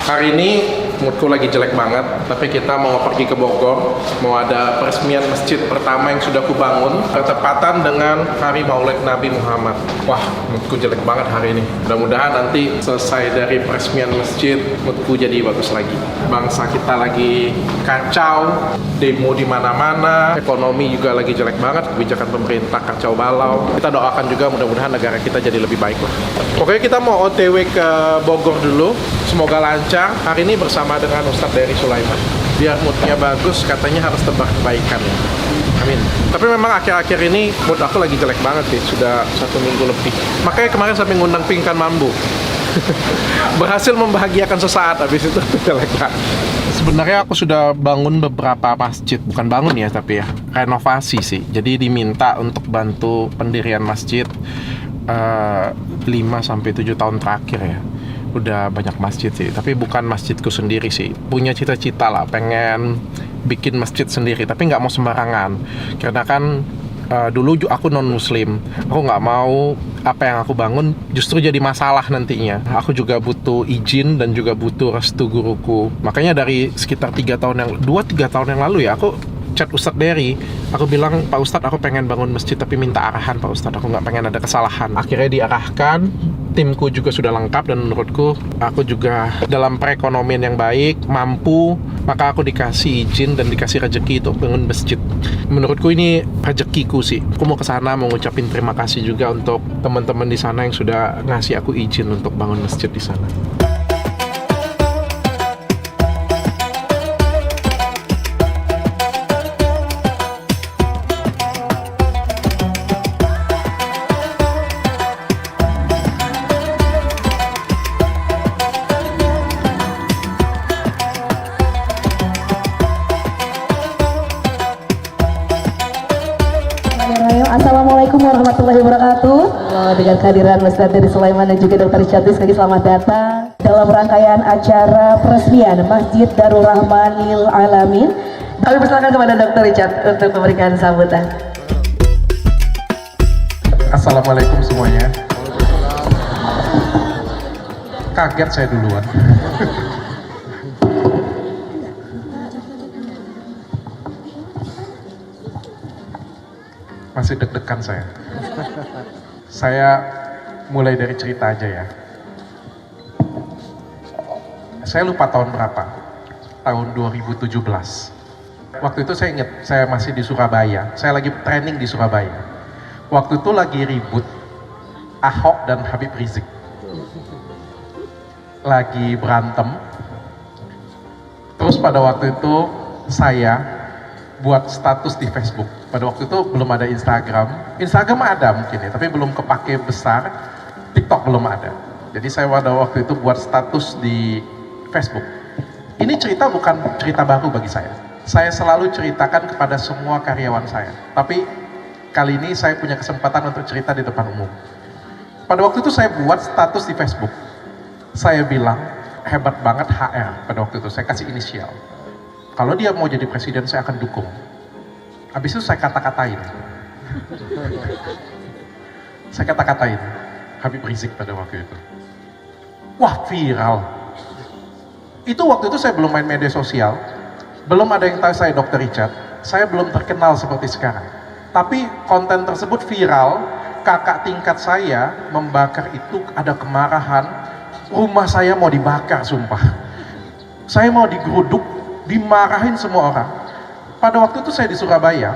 Hari ini moodku lagi jelek banget, tapi kita mau pergi ke Bogor, mau ada peresmian masjid pertama yang sudah kubangun, bertepatan dengan Hari Maulid Nabi Muhammad. Wah, moodku jelek banget hari ini. Mudah-mudahan nanti selesai dari peresmian masjid, moodku jadi bagus lagi. Bangsa kita lagi kacau, demo di mana-mana, ekonomi juga lagi jelek banget, kebijakan pemerintah kacau balau. Kita doakan juga mudah-mudahan negara kita jadi lebih baik lah. Oke, kita mau OTW ke Bogor dulu. Semoga lancar. Hari ini bersama dengan Ustadz Dery Sulaiman. Biar moodnya bagus, katanya harus tebar kebaikan ya. Amin. Tapi memang akhir-akhir ini mood aku lagi jelek banget sih. Sudah 1 minggu lebih. Makanya kemarin sampai ngundang Pingkan Mambu. Berhasil membahagiakan sesaat, habis itu jelek banget. Sebenarnya aku sudah bangun beberapa masjid. Bukan bangun ya, tapi ya renovasi sih. Jadi diminta untuk bantu pendirian masjid 5-7 tahun terakhir ya. Udah banyak masjid sih, tapi bukan masjidku sendiri sih. Punya cita-cita lah, pengen bikin masjid sendiri, tapi nggak mau sembarangan. Karena kan dulu aku non-muslim, aku nggak mau apa yang aku bangun justru jadi masalah nantinya. Aku juga butuh izin dan juga butuh restu guruku. Makanya dari sekitar 2-3 tahun yang lalu ya, aku chat Ustadz Dery. Aku bilang, Pak Ustadz, aku pengen bangun masjid tapi minta arahan Pak Ustadz, aku nggak pengen ada kesalahan. Akhirnya diarahkan, timku juga sudah lengkap, dan menurutku aku juga dalam perekonomian yang baik, mampu, maka aku dikasih izin dan dikasih rezeki untuk bangun masjid. Menurutku ini rezekiku sih. Aku mau ke sana mau ngucapin terima kasih juga untuk teman-teman di sana yang sudah ngasih aku izin untuk bangun masjid di sana. Assalamualaikum warahmatullahi wabarakatuh. Dengan kehadiran Ustadz Dery Sulaiman dan juga Dr. Richard, sekali selamat datang dalam rangkaian acara peresmian Masjid Darul Rahmanil Alamin. Kami persilakan kepada Dr. Richard untuk memberikan sambutan. Assalamualaikum semuanya. Kaget saya duluan. Masih deg-degan saya. Saya mulai dari cerita aja ya. Saya lupa tahun berapa. Tahun 2017. Waktu itu saya ingat, saya masih di Surabaya. Saya lagi training di Surabaya. Waktu itu lagi ribut Ahok dan Habib Rizik. Lagi berantem. Terus pada waktu itu saya buat status di Facebook. Pada waktu itu belum ada Instagram. Instagram ada mungkin ya, tapi belum kepake besar. TikTok belum ada. Jadi saya pada waktu itu buat status di Facebook. Ini cerita bukan cerita baru bagi saya. Saya selalu ceritakan kepada semua karyawan saya. Tapi kali ini saya punya kesempatan untuk cerita di depan umum. Pada waktu itu saya buat status di Facebook. Saya bilang, hebat banget HR pada waktu itu. Saya kasih inisial. Kalau dia mau jadi presiden, saya akan dukung. Habis itu saya kata-katain. Saya kata-katain Habib Rizik pada waktu itu. Wah, viral. Itu waktu itu saya belum main media sosial. Belum ada yang tahu saya Dr. Richard. Saya belum terkenal seperti sekarang. Tapi konten tersebut viral. Kakak tingkat saya membakar itu, ada kemarahan. Rumah saya mau dibakar, sumpah. Saya mau digeruduk, dimarahin semua orang. Pada waktu itu saya di Surabaya,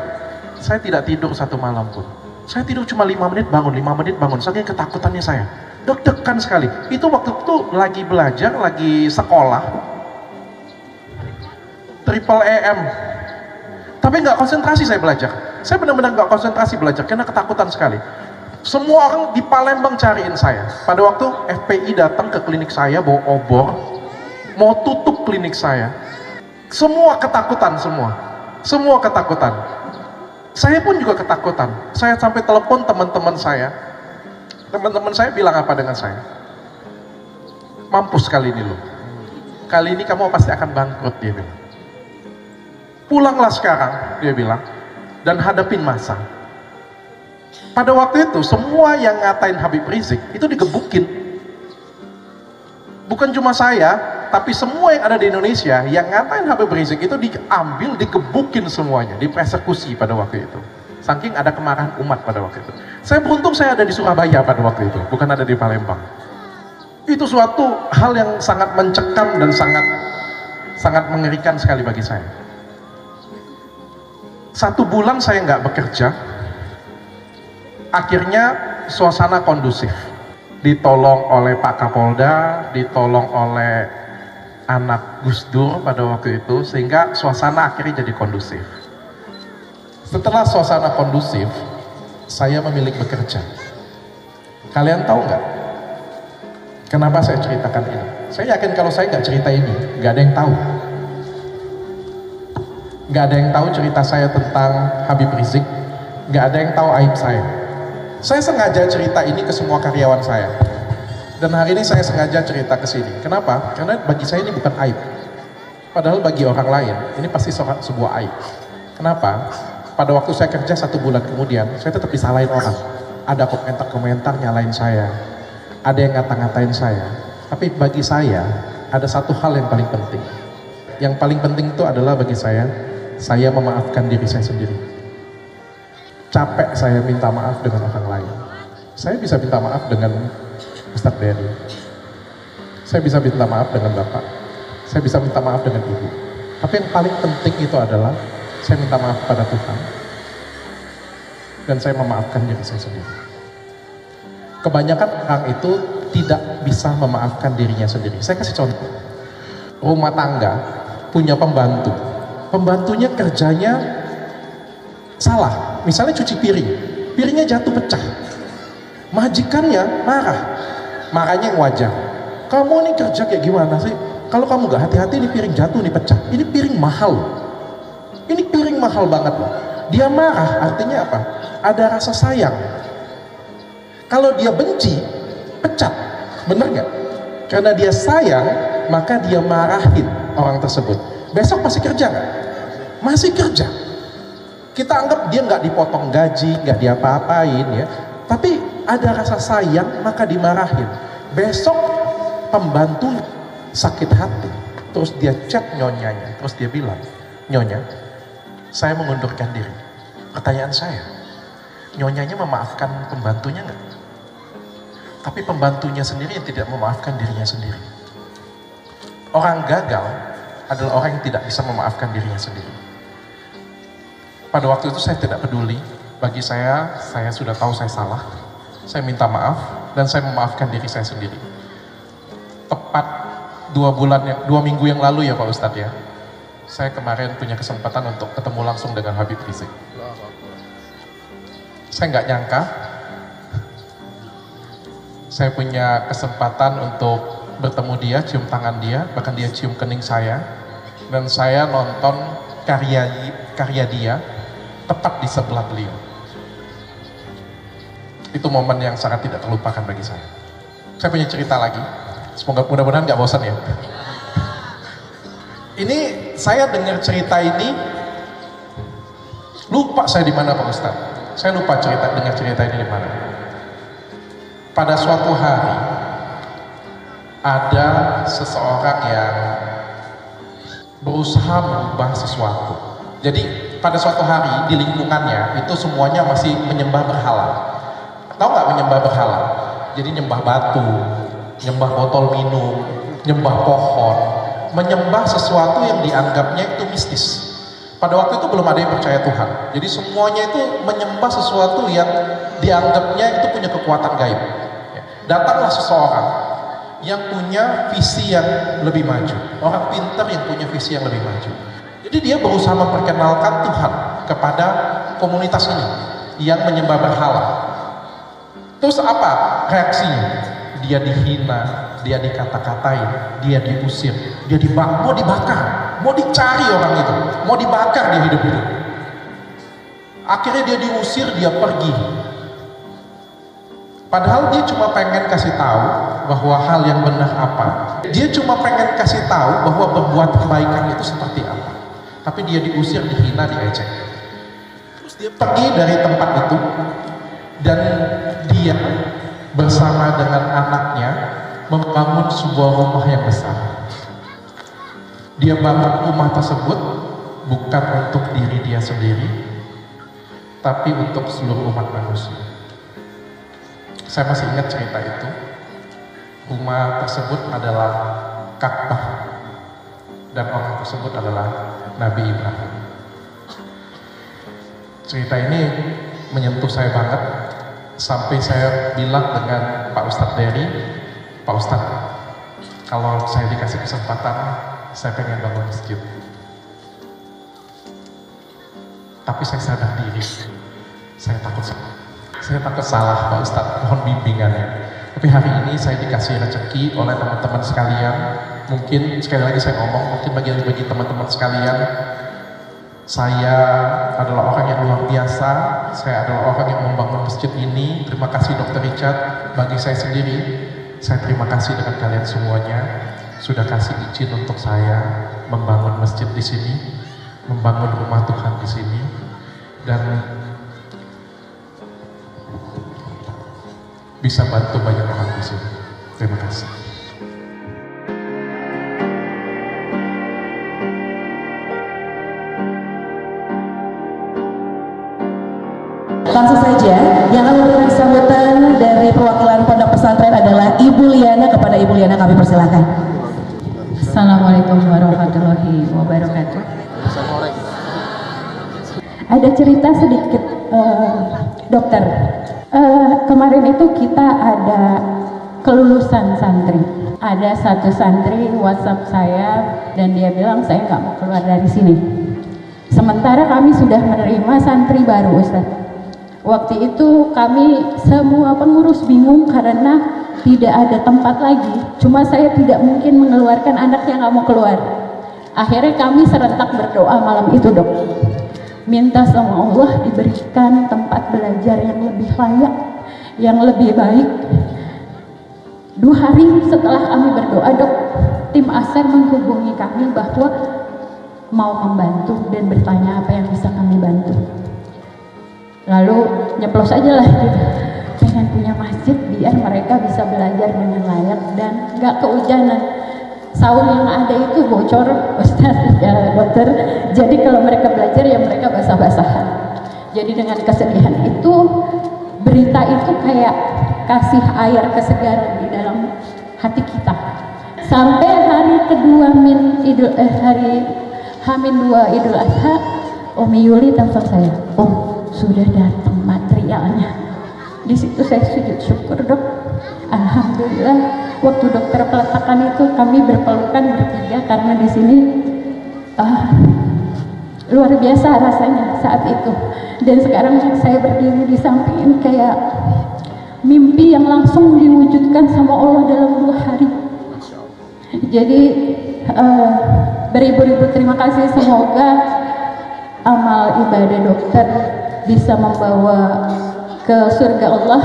saya tidak tidur 1 malam pun. Saya tidur cuma 5 menit bangun, 5 menit bangun, saking ketakutannya saya. Deg-degan sekali. Itu waktu itu lagi belajar, lagi sekolah, triple EM. Tapi nggak konsentrasi saya belajar. Saya benar-benar nggak konsentrasi belajar, karena ketakutan sekali. Semua orang di Palembang cariin saya. Pada waktu FPI datang ke klinik saya, bawa obor, mau tutup klinik saya. Semua ketakutan, semua ketakutan. Saya pun juga ketakutan. Saya sampai telepon teman-teman saya. Teman-teman saya bilang apa dengan saya? Mampus kali ini lo. Kali ini kamu pasti akan bangkrut, dia bilang. Pulanglah sekarang, dia bilang, dan hadapin masa. Pada waktu itu semua yang ngatain Habib Rizik itu digebukin. Bukan cuma saya, tapi semua yang ada di Indonesia yang ngatain Habib Rizik itu diambil, dikebukin semuanya, dipersekusi pada waktu itu. Saking ada kemarahan umat pada waktu itu. Saya beruntung saya ada di Surabaya pada waktu itu, bukan ada di Palembang. Itu suatu hal yang sangat mencekam dan sangat mengerikan sekali bagi saya. 1 bulan saya nggak bekerja, akhirnya suasana kondusif. Ditolong oleh Pak Kapolda, ditolong oleh anak Gus Dur pada waktu itu, sehingga suasana akhirnya jadi kondusif. Setelah suasana kondusif, saya memilih bekerja. Kalian tahu nggak kenapa saya ceritakan ini? Saya yakin kalau saya nggak cerita ini, nggak ada yang tahu. Nggak ada yang tahu cerita saya tentang Habib Rizik, nggak ada yang tahu aib saya. Saya sengaja cerita ini ke semua karyawan saya. Dan hari ini saya sengaja cerita ke sini. Kenapa? Karena bagi saya ini bukan aib. Padahal bagi orang lain, ini pasti sebuah aib. Kenapa? Pada waktu saya kerja 1 bulan kemudian, saya tetap disalahin orang. Ada komentar-komentar nyalain saya. Ada yang ngata-ngatain saya. Tapi bagi saya, ada satu hal yang paling penting. Yang paling penting itu adalah bagi saya memaafkan diri saya sendiri. Capek saya minta maaf dengan orang lain. Saya bisa minta maaf dengan Ustadz Dery. Saya bisa minta maaf dengan Bapak. Saya bisa minta maaf dengan Ibu. Tapi yang paling penting itu adalah saya minta maaf kepada Tuhan. Dan saya memaafkan diri saya sendiri. Kebanyakan orang itu tidak bisa memaafkan dirinya sendiri. Saya kasih contoh. Rumah tangga punya pembantu. Pembantunya kerjanya salah, misalnya cuci piring, piringnya jatuh pecah, majikannya marah, marahnya yang wajar. Kamu ini kerja kayak gimana sih? Kalau kamu gak hati-hati, ini piring jatuh, ini pecah. Ini piring mahal, ini piring mahal banget loh. Dia marah, artinya apa? Ada rasa sayang. Kalau dia benci, pecat, bener gak? Karena dia sayang, maka dia marahin orang tersebut. Besok masih kerja gak? Masih kerja. Kita anggap dia nggak dipotong gaji, nggak diapa-apain ya, tapi ada rasa sayang maka dimarahin. Besok pembantu sakit hati, terus dia chat nyonyanya, terus dia bilang, "Nyonya, saya mengundurkan diri." Pertanyaan saya, nyonyanya memaafkan pembantunya nggak? Tapi pembantunya sendiri yang tidak memaafkan dirinya sendiri. Orang gagal adalah orang yang tidak bisa memaafkan dirinya sendiri. Pada waktu itu saya tidak peduli. Bagi saya sudah tahu saya salah. Saya minta maaf dan saya memaafkan diri saya sendiri. Tepat 2 minggu yang lalu ya Pak Ustadz ya. Saya kemarin punya kesempatan untuk ketemu langsung dengan Habib Rizik. Saya nggak nyangka saya punya kesempatan untuk bertemu dia, cium tangan dia, bahkan dia cium kening saya. Dan saya nonton karya dia tepat di sebelah beliau. Itu momen yang sangat tidak terlupakan bagi saya. Saya punya cerita lagi. Semoga mudah-mudahan nggak bosan ya. Ini saya dengar cerita ini, lupa saya di mana Pak Ustadz. Saya lupa dengar cerita ini di mana. Pada suatu hari ada seseorang yang berusaha mengubah sesuatu. Jadi pada suatu hari di lingkungannya itu semuanya masih menyembah berhala. Tahu nggak menyembah berhala? Jadi nyembah batu, nyembah botol minum, nyembah pohon, menyembah sesuatu yang dianggapnya itu mistis. Pada waktu itu belum ada yang percaya Tuhan. Jadi semuanya itu menyembah sesuatu yang dianggapnya itu punya kekuatan gaib. Datanglah seseorang yang punya visi yang lebih maju, orang pintar yang punya visi yang lebih maju. Jadi dia berusaha memperkenalkan Tuhan kepada komunitas ini yang menyembah berhala. Terus apa reaksinya? Dia dihina, dia dikata-katain, dia diusir, mau dibakar, mau dicari orang itu, mau dibakar dia hidup-hidup. Akhirnya dia diusir, dia pergi. Padahal dia cuma pengen kasih tahu bahwa hal yang benar apa. Dia cuma pengen kasih tahu bahwa berbuat kebaikan itu seperti apa. Tapi dia diusir, dihina, diejek. Terus dia pergi dari tempat itu dan dia bersama dengan anaknya membangun sebuah rumah yang besar. Dia bangun rumah tersebut bukan untuk diri dia sendiri, tapi untuk seluruh umat manusia. Saya masih ingat cerita itu. Rumah tersebut adalah Ka'bah dan orang tersebut adalah Nabi Ibrahim. Cerita ini menyentuh saya banget sampai saya bilang dengan Pak Ustadz Dery, Pak Ustadz, kalau saya dikasih kesempatan, saya pengen bangun masjid. Tapi saya sadar diri, saya takut salah Pak Ustadz, mohon bimbingannya. Tapi hari ini saya dikasih rezeki oleh teman-teman sekalian. Mungkin sekali lagi saya ngomong, mungkin bagi teman-teman sekalian, saya adalah orang yang luar biasa. Saya adalah orang yang membangun masjid ini. Terima kasih Dr. Richard. Bagi saya sendiri, saya terima kasih dengan kalian semuanya sudah kasih izin untuk saya membangun masjid di sini, membangun rumah Tuhan di sini, dan bisa bantu banyak orang di sini. Terima kasih. Langsung saja, yang akan memberikan sambutan dari perwakilan Pondok Pesantren adalah Ibu Liana. Kepada Ibu Liana kami persilakan. Assalamualaikum warahmatullahi wabarakatuh. Ada cerita sedikit, dokter. Kemarin itu kita ada kelulusan santri. Ada satu santri WhatsApp saya dan dia bilang saya nggak mau keluar dari sini. Sementara kami sudah menerima santri baru, Ustaz. Waktu itu kami semua pengurus bingung karena tidak ada tempat lagi. Cuma saya tidak mungkin mengeluarkan anak yang nggak mau keluar. Akhirnya kami serentak berdoa malam itu, Dok. Minta sama Allah diberikan tempat belajar yang lebih layak, yang lebih baik. 2 hari setelah kami berdoa, Dok, tim ASER menghubungi kami bahwa mau membantu dan bertanya apa yang bisa kami bantu. Lalu nyeplos aja lah gitu, pengen punya masjid biar mereka bisa belajar dengan layak dan gak kehujanan. Saung yang ada itu bocor, Ustaz, ya dokter. Jadi kalau mereka belajar ya mereka basah-basahan. Jadi dengan kesedihan itu, berita itu kayak kasih air kesegaran di dalam hati kita. Sampai hari kedua hari H-2 Idul Adha, Umi Yuli telepon saya, sudah datang materialnya. Di situ saya sujud syukur, Dok. Alhamdulillah. Waktu dokter peletakan itu kami berpelukan bertiga karena di sini luar biasa rasanya saat itu. Dan sekarang saya berdiri di samping ini kayak mimpi yang langsung diwujudkan sama Allah dalam 2 hari. Jadi beribu-ribu terima kasih. Semoga amal ibadah dokter bisa membawa ke surga Allah,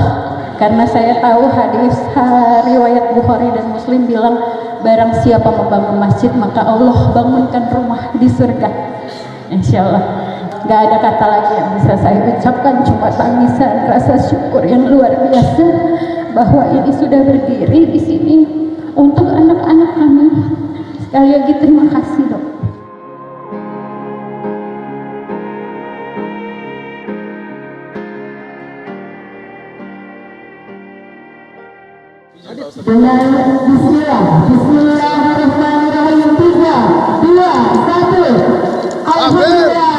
karena saya tahu hadis riwayat Bukhari dan Muslim bilang barang siapa membangun masjid maka Allah bangunkan rumah di surga. Insya Allah. Gak ada kata lagi yang bisa saya ucapkan, cuma tangisan rasa syukur yang luar biasa bahwa ini sudah berdiri di sini untuk anak-anak kami. Sekali lagi terima kasih, Dok. Dengan Bismillahirrahmanirrahim. 3, 2, 1. Alhamdulillah.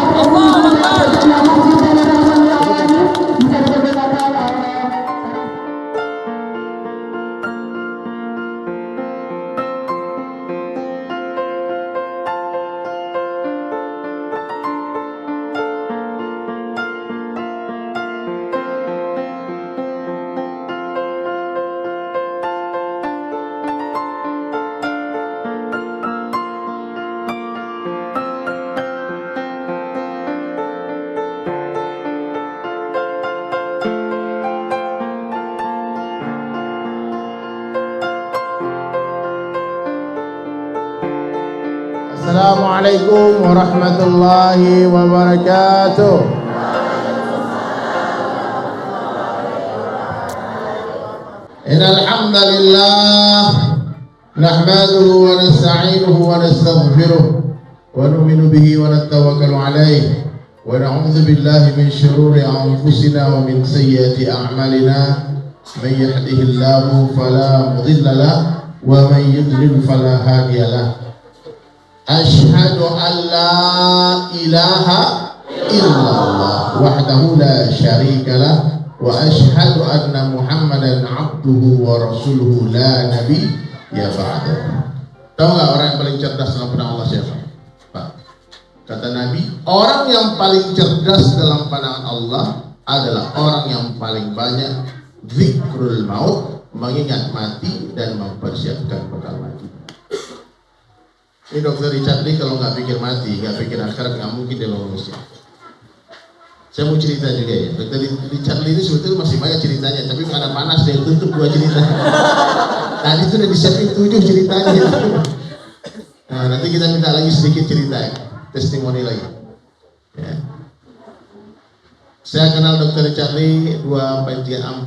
Bisa dipersilakan. Assalamualaikum warahmatullahi wabarakatuh. Innal hamdalillah نحمده ونستعينه ونستغفره ونؤمن به ونتوكل عليه ونعوذ بالله من شرور أنفسنا ومن سيئات أعمالنا من يهده الله فلا مضل له ومن يضلل فلا هادي له أشهد أن لا إله إلا الله وحده لا شريك له وأشهد أن محمدا عبده ورسوله لا نبي ya ba'da. Tahu nggak orang yang paling cerdas dalam pandangan Allah siapa? Pak. Kata Nabi, orang yang paling cerdas dalam pandangan Allah adalah orang yang paling banyak zikrul maut, mengingat mati dan mempersiapkan bekal mati. Ini Dr. Richard Lee kalau nggak pikir mati, nggak pikir akhirat, nggak mungkin dia lulus ya. Saya mau cerita juga ya, Dr. Richard Lee ini sebetulnya masih banyak ceritanya, tapi karena panas dia tutup 2 cerita. Tadi itu udah disiapin 7 ceritanya. Nah, nanti kita minta lagi sedikit cerita ya, testimoni lagi. Ya. Saya kenal Dr. Richard Lee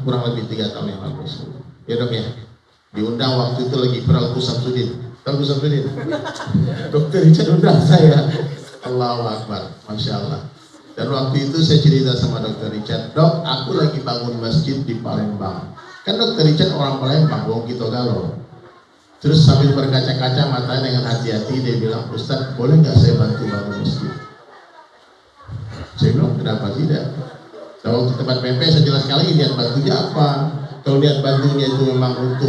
kurang lebih 3 tahun yang lalu. Ya dok ya, diundang waktu itu lagi viral Gus Samsudin. Tahu Gus Samsudin? Dr. Richard undang saya. Allahu Akbar, Masya Allah. Dan waktu itu saya cerita sama Dr. Richard, dok, aku lagi bangun masjid di Palembang. Kan Dr. Richard orang Palembang, Wong Kito Galo. Terus sambil berkaca-kaca matanya dengan hati-hati, dia bilang, Ustaz, boleh nggak saya bantu bangun masjid? Saya bilang, kenapa tidak? Kalau di tempat PP saya jelaskan lagi, lihat bantunya apa. Kalau lihat bantunya itu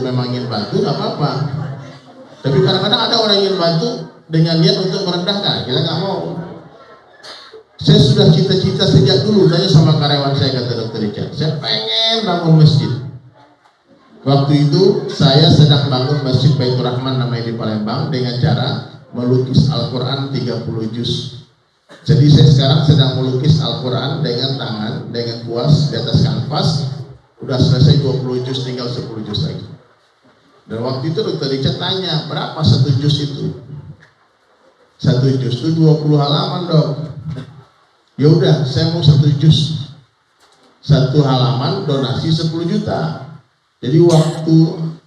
memang ingin bantu, nggak apa-apa. Tapi kadang-kadang ada orang yang ingin bantu dengan niat untuk merendahkan, kita nggak mau. Saya sudah cita-cita sejak dulu, tanya sama karyawan saya, kata Dr. Richard, saya pengen bangun masjid. Waktu itu saya sedang bangun Masjid Baitur Rahman namanya di Palembang dengan cara melukis Al-Quran 30 juz. Jadi saya sekarang sedang melukis Al-Quran dengan tangan, dengan kuas di atas kanvas. Udah selesai 20 juz, tinggal 10 juz lagi. Dan waktu itu Dr. Richard tanya, berapa 1 juz itu? 1 juz itu 20 halaman dok. Ya udah, saya mau 1 juz. 1 halaman donasi 10 juta. Jadi waktu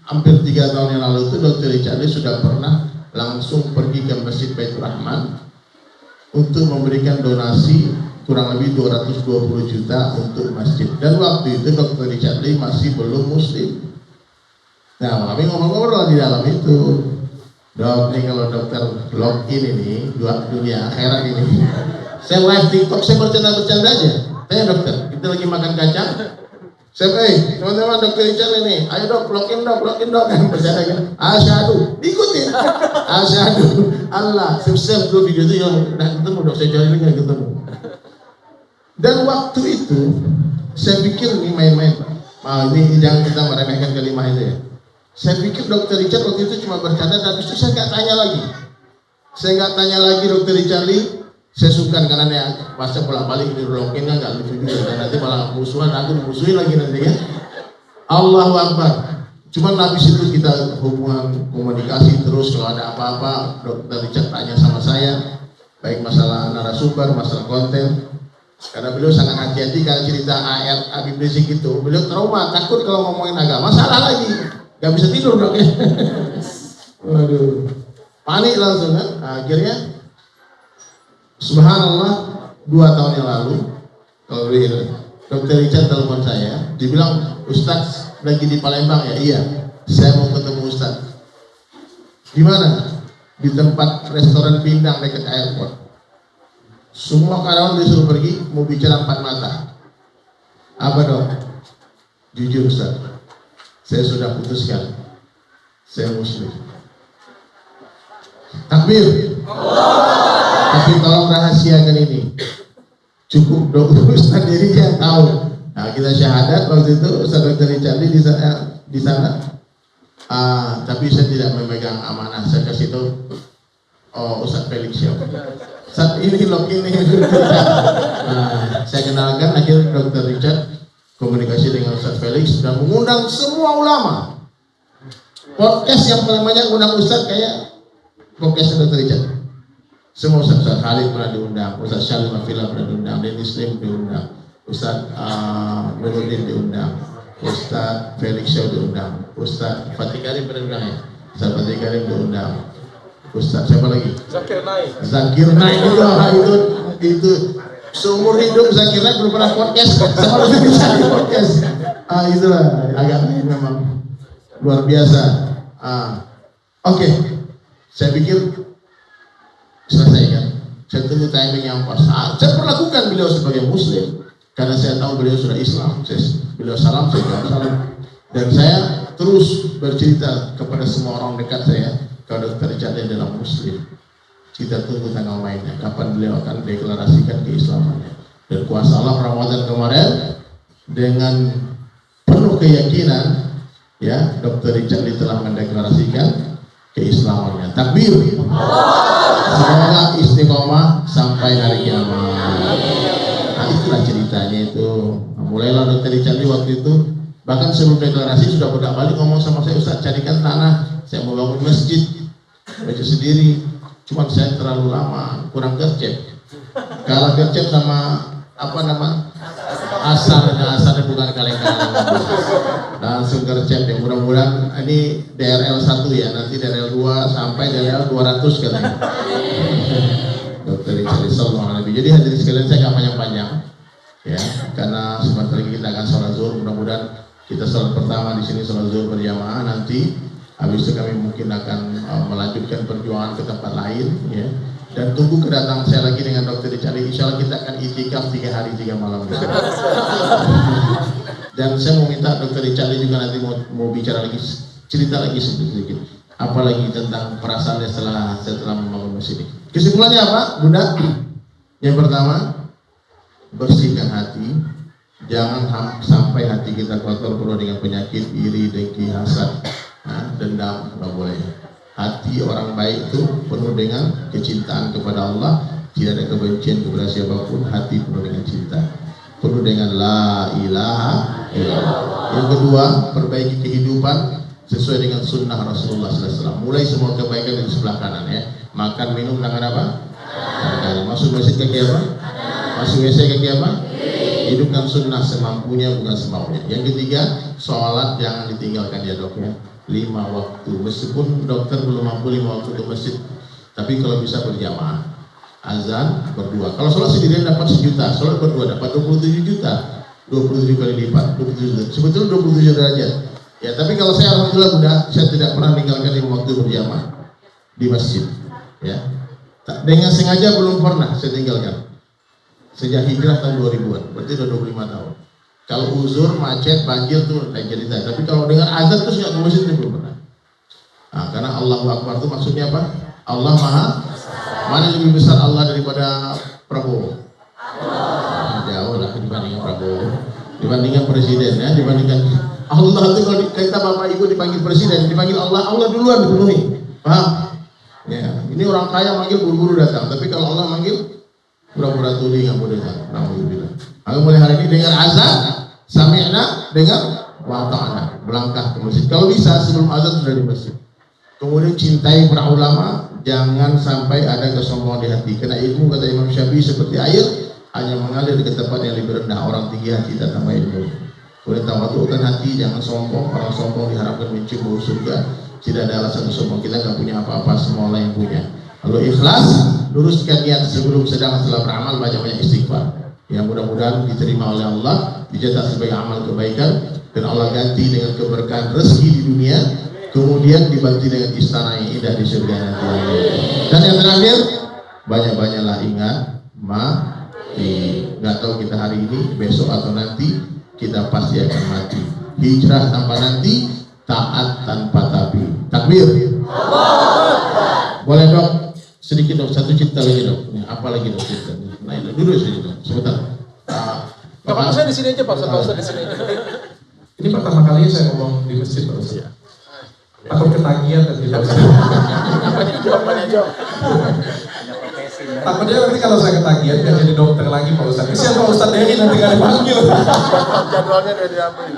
hampir 3 tahun yang lalu itu Dr. Richard sudah pernah langsung pergi ke Masjid Baitur Rahman untuk memberikan donasi kurang lebih 220 juta untuk masjid. Dan waktu itu Dr. Richard masih belum muslim. Nah, kami ngobrol-ngobrol di dalam itu. Dok, ini kalau dokter login ini dunia akhirat ini. Saya live TikTok, saya bercanda-bercanda aja. Tanya dokter, kita lagi makan kacang. Saya, teman-teman Dr. Richard ini, ayo dok, login dok, kan bercanda kan? Asyhadu, ikutin. Asyhadu, Allah, sukses dulu video itu yang nggak ketemu dok, saya cari nggak ketemu. Dan waktu itu, saya pikir ini main-main. Ini jangan kita meremehkan kalimat itu ya. Saya pikir Dr. Richard waktu itu cuma bercanda, dan habis itu saya nggak tanya lagi. Saya nggak tanya lagi Dr. Richard Lee. Saya sungkan karena dia masa bolak-balik di login kan nggak lucu juga. Dan nanti malah musuhan, aku dimusuhin lagi nanti kan. Allahu Akbar. Cuman habis itu kita hubungan komunikasi terus, kalau ada apa-apa Dr. Richard tanya sama saya, baik masalah narasumber, masalah konten. Karena beliau sangat hati-hati kalau cerita ayat Habib Rizik itu, beliau trauma, takut kalau ngomongin agama salah lagi, nggak bisa tidur dok ya. Waduh, panik langsung kan. Akhirnya subhanallah 2 tahun yang lalu, kalau Dr. Richard telepon saya, dibilang Ustaz lagi di Palembang ya, iya, saya mau ketemu Ustaz. Di mana? Di tempat restoran Pindang dekat airport. Semua karyawan disuruh pergi, mau bicara 4 mata. Apa dong? Jujur Ustaz, saya sudah putuskan, saya muslim. Takbir. Tapi tolong rahasiakan ini. Cukup dokter Ustaz diri yang tahu. Nah, kita syahadat waktu itu Ustaz Dr. Richard di sana. Tapi saya tidak memegang amanah. Saya kasih tahu Ustaz Felix siapa. Saat ini login ini. Saya kenalkan akhirnya Dr. Richard komunikasi dengan Ustaz Felix dan mengundang semua ulama. Podcast yang paling banyak undang Ustaz kayak podcast Dr. Richard. Semua Ustaz Khalid pernah diundang, Ustaz Syalim Afila pernah diundang, Dennis Lim diundang, Ustaz Nuruddin diundang, Ustaz Felix Shaw diundang, Ustaz Fatih Karim pernah diundang ya. sahabat Karim diundang. Ustaz siapa lagi? Zakir Naik. Zakir Naik itu seumur hidup Zakir Naik belum pernah podcast, sama lu bisa di podcast. Itulah agak lain memang luar biasa. Oke. Saya pikir selesai kan. Saya tunggu timing yang pas. Saya perlakukan beliau sebagai muslim karena saya tahu beliau sudah Islam. Beliau salam, saya jawab salam. Dan saya terus bercerita kepada semua orang dekat saya, kalau Dr. Richard adalah muslim. Kita tunggu tanggal mainnya, kapan beliau akan deklarasikan keislamannya. Dan kuasa Allah Ramadan kemarin dengan penuh keyakinan, ya, Dr. Richard telah mendeklarasikan keislamannya. Takbir. Semoga istiqomah sampai hari kiamat. Nah, itulah ceritanya itu. Nah, mulailah Dr. Richard waktu itu, bahkan sebelum deklarasi sudah bolak-balik ngomong sama saya, Ustaz carikan tanah, saya mau bangun masjid sendiri. Cuman saya terlalu lama, kurang gercep. Kalah gercep sama asarnya bukan kaleng-kaleng. Langsung gercep ya. Mudah-mudahan ini DRL 1 ya, nanti DRL 2 sampai DRL 200 katanya. Dr. Richard sallallahu alaihi. Jadi hadirin sekalian, saya nggak panjang-panjang ya, karena sebentar lagi kita akan sholat zuhur. Mudah-mudahan kita sholat pertama di sini sholat zuhur berjamaah, nanti habis itu kami mungkin akan melanjutkan perjuangan ke tempat lain ya. Dan tunggu kedatangan saya lagi dengan Dr. Richard. Insya Allah kita akan itikaf 3 hari 3 malam. Dan saya mau minta Dr. Richard juga nanti mau bicara lagi, cerita lagi sedikit. Apalagi tentang perasaannya setelah membangun masjid ini. Kesimpulannya apa, Bunda? Yang pertama, bersihkan hati. Jangan sampai hati kita kotor penuh dengan penyakit iri, dengki, hasad, dendam, nggak boleh. Hati orang baik itu penuh dengan kecintaan kepada Allah, tidak ada kebencian kepada siapapun. Hati penuh dengan cinta, penuh dengan la ilaha illallah. Yang kedua, perbaiki kehidupan sesuai dengan sunnah Rasulullah SAW. Mulai semua kebaikan dari sebelah kanan ya. Makan minum tangan apa? Tangan. Masuk masjid kaki apa? Masuk WC kaki apa? Hidupkan sunnah semampunya, bukan semaunya. Yang ketiga, sholat jangan ditinggalkan ya dok ya. 5 waktu, meskipun dokter belum mampu 5 waktu ke masjid, tapi kalau bisa berjamaah, azan berdua. Kalau sholat sendirian dapat 1 juta, sholat berdua dapat 27 juta, 27 kali lipat, 27 juta. Sebetulnya 27 derajat. Ya, tapi kalau saya alhamdulillah Bunda, saya tidak pernah meninggalkan 5 waktu berjamaah di masjid. Ya, dengan sengaja belum pernah saya tinggalkan. Sejak hijrah tahun 2000-an, berarti sudah 25 tahun. Kalau uzur, macet, banjir tuh lain cerita. Tapi kalau dengar azan terus nggak ke masjid itu belum pernah. Nah, karena Allahu Akbar itu maksudnya apa? Allah Maha. Mana lebih besar Allah daripada Prabowo? Jauh lah dibandingkan Prabowo, dibandingkan presiden ya, dibandingkan Allah itu kalau kita bapak ibu dipanggil presiden, dipanggil Allah, Allah duluan dipenuhi. Paham? Ya, ini orang kaya manggil buru-buru datang, tapi kalau Allah manggil pura-pura tuli nggak boleh datang. Alhamdulillah. Aku mulai hari ini dengar azan, sami'na, dengar wa ta'ana, melangkah ke masjid. Kalau bisa sebelum azan sudah di masjid. Kemudian cintai para ulama, jangan sampai ada kesombongan di hati. Karena ilmu kata Imam Syafi'i seperti air, hanya mengalir ke tempat yang lebih rendah. Orang tinggi hati tak tambah ilmu. Kemudian tawadhu'kan hati, jangan sombong. Orang sombong diharapkan mencium bau surga. Tidak ada alasan sombong. Kita nggak punya apa-apa, semua Allah yang punya. Lalu ikhlas, luruskan niat sebelum, sedang, setelah beramal, banyak-banyak istighfar. Yang mudah-mudahan diterima oleh Allah, dicatat sebagai amal kebaikan, dan Allah ganti dengan keberkahan rezeki di dunia, kemudian dibantu dengan istana yang indah di surga nanti. Dan yang terakhir, banyak-banyaklah ingat mati. Nggak tahu kita hari ini, besok atau nanti, kita pasti akan mati. Hijrah tanpa nanti, taat tanpa tapi. Takbir. Boleh dok? Sedikit dok, 1 cerita lagi dok. Apa lagi dok cerita? Nah, dulu saja dok, sebentar. Bapak saya di sini aja Pak Ustaz, di sini. Ini pertama kalinya saya ngomong di masjid Pak Ustaz. Takut ketagihan nanti Pak Ustaz. Apanya jawab? Takutnya nanti kalau saya ketagihan nggak jadi dokter lagi Pak Ustaz. Kesian Pak Ustaz Dery nanti nggak dipanggil. Jadwalnya udah diambil.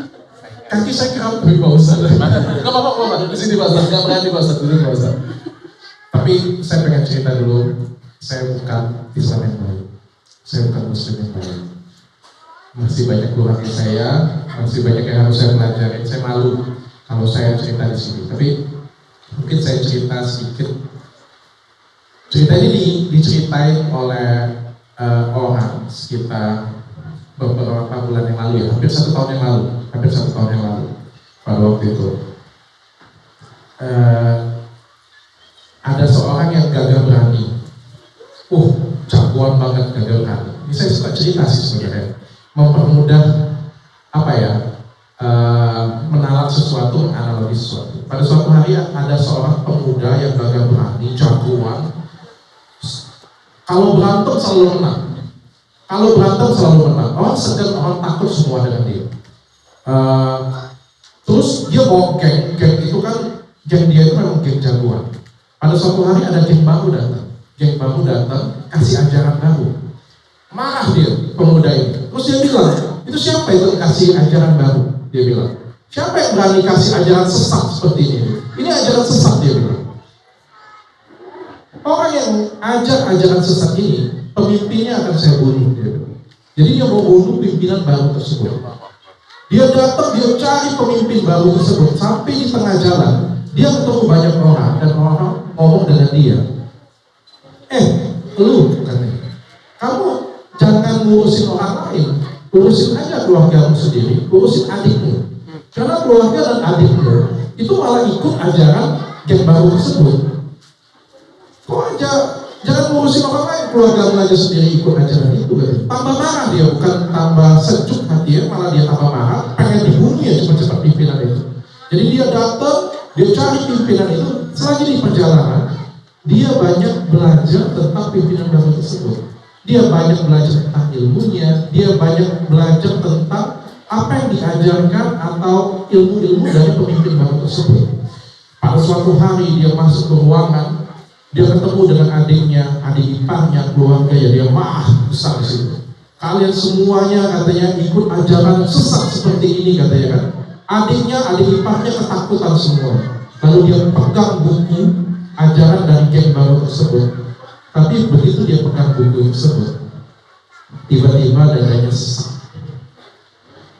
Kaki saya kerampuk Pak Ustaz. Nggak apa-apa, di sini Pak Ustaz. Nggak berani Pak Ustaz, dulu Pak Ustaz. Tapi saya pengen cerita dulu. Saya bukan Islam yang baik. Saya bukan Muslim yang baik. Masih banyak kurangnya saya, masih banyak yang harus saya pelajari. Saya malu kalau saya cerita di sini. Tapi Mungkin saya cerita sedikit. Cerita ini diceritain oleh orang sekitar beberapa bulan yang lalu ya, hampir 1 tahun yang lalu pada waktu itu. Ada seorang yang gagal berani, jagoan banget gagal berani. Ini saya suka cerita sih sebenarnya, mempermudah menalar sesuatu, menganalogi sesuatu. Pada suatu hari ada seorang pemuda yang gagal berani, jagoan. Kalau berantem selalu menang. Orang segan, orang takut semua dengan dia. Terus dia bawa geng itu kan, geng dia itu memang geng jagoan. Pada suatu hari ada geng baru datang, kasih ajaran baru. Marah dia, pemuda ini. Terus dia bilang, itu siapa itu kasih ajaran baru? Dia bilang, siapa yang berani kasih ajaran sesat seperti ini? Ini ajaran sesat, dia bilang. Orang yang ajar ajaran sesat ini, pemimpinnya akan saya bunuh, dia bilang. Jadi dia mau bunuh pimpinan baru tersebut. Dia datang, dia cari pemimpin baru tersebut. Sampai di tengah jalan, dia ketemu banyak orang, dan orang ngomong dengan dia. Lu, katanya, kamu jangan ngurusin orang lain, urusin aja keluargamu sendiri, urusin adikmu. Karena keluarga dan adikmu itu malah ikut ajaran geng baru tersebut. Kok aja jangan ngurusin orang lain, keluargamu aja sendiri ikut ajaran itu, katanya. Tambah marah dia, bukan tambah sejuk hatinya, malah dia tambah marah, pengen dibunuh ya cepat-cepat pimpinan itu. Jadi dia datang, dia cari pimpinan itu. Selagi di perjalanan, dia banyak belajar tentang pimpinan baru tersebut. Dia banyak belajar tentang ilmunya, dia banyak belajar tentang apa yang diajarkan atau ilmu-ilmu dari pemimpin baru tersebut. Pada suatu hari dia masuk ke ruangan, dia ketemu dengan adiknya, adik iparnya, keluarga ya, dia marah besar di situ. Kalian semuanya katanya ikut ajaran sesat seperti ini, katanya kan. Adiknya, adik iparnya ketakutan semua. Lalu dia pegang buku ajaran dari geng baru tersebut. Tapi begitu dia pegang buku tersebut, tiba-tiba dadanya sesak.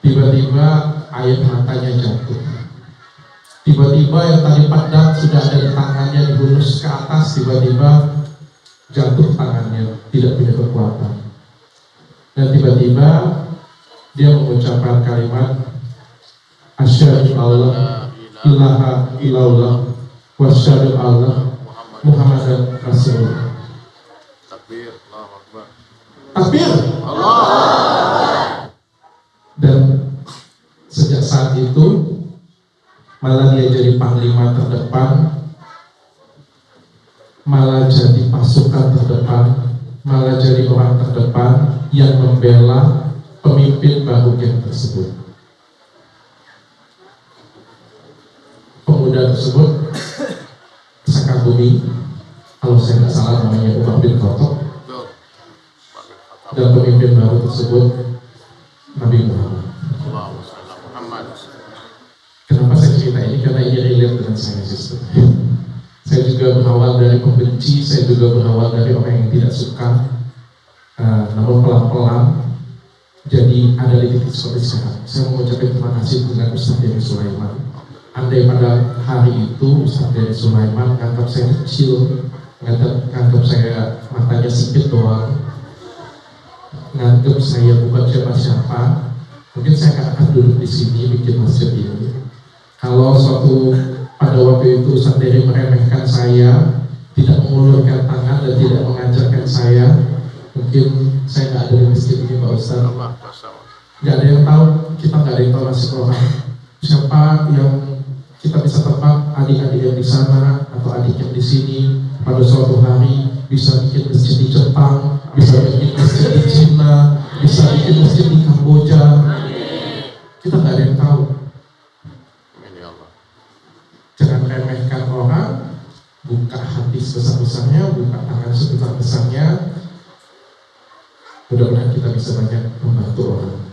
Tiba-tiba air matanya jatuh. Tiba-tiba yang tadi pedang sudah ada di tangannya dihunus ke atas, tiba-tiba jatuh tangannya, tidak punya kekuatan. Dan tiba-tiba dia mengucapkan kalimat asyhadu alla ilaha illallah wa asyhadu anna Muhammadan Rasulullah. Takbir, Allahu Akbar. Takbir. Dan sejak saat itu malah dia jadi panglima terdepan, malah jadi pasukan terdepan, malah jadi orang terdepan yang membela pemimpin baru geng tersebut. Pemuda tersebut Sakabumi, kalau saya nggak salah namanya Umar bin Khattab, dan pemimpin baru tersebut Nabi Muhammad. Kenapa saya cerita ini? Karena ini relate dengan saya sistem. Saya juga berawal dari pembenci, saya juga berawal dari orang yang tidak suka, namun pelan-pelan jadi ada di titik seperti sekarang. Saya mengucapkan terima kasih dengan Ustaz Denny Sulaiman. Andai pada hari itu Ustaz Denny Sulaiman nganggap saya kecil, nganggap saya matanya sipit doang, nganggap saya bukan siapa-siapa, mungkin saya nggak akan duduk di sini bikin masjid ini. Kalau suatu pada waktu itu Ustaz Denny meremehkan saya, tidak mengulurkan tangan dan tidak mengajarkan saya, mungkin saya nggak ada di masjid ini, Pak Ustaz. Nggak ada yang tahu, kita nggak ada yang tahu nasib orang. Siapa yang kita bisa tebak, adik-adik yang di sana atau adik yang di sini pada suatu hari bisa bikin masjid di Jepang, bisa bikin masjid di Cina, bisa bikin masjid di Kamboja. Kita nggak ada yang tahu. Jangan remehkan orang, buka hati sebesar-besarnya, buka tangan sebesar-besarnya. Mudah-mudahan kita bisa banyak membantu orang.